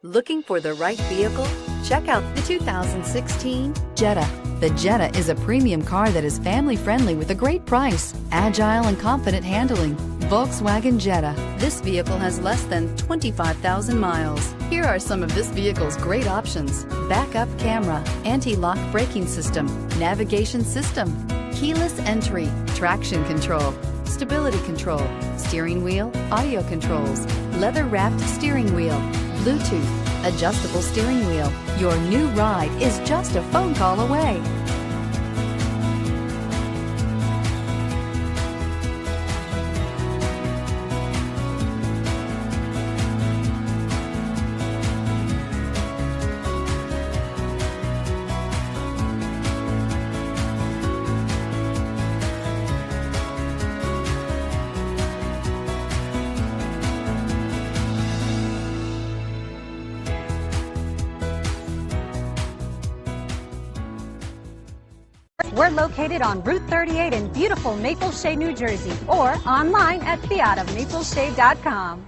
Looking for the right vehicle? Check out the 2016 Jetta. The Jetta is a premium car that is family-friendly with a great price, agile and confident handling. Volkswagen Jetta. This vehicle has less than 25,000 miles. Here are some of this vehicle's great options: backup camera, anti-lock braking system, navigation system, keyless entry, traction control, stability control, steering wheel audio controls, leather-wrapped steering wheel, Bluetooth, adjustable steering wheel. Your new ride is just a phone call away. We're located on Route 38 in beautiful Maple Shade, New Jersey, or online at fiatofmapleshade.com.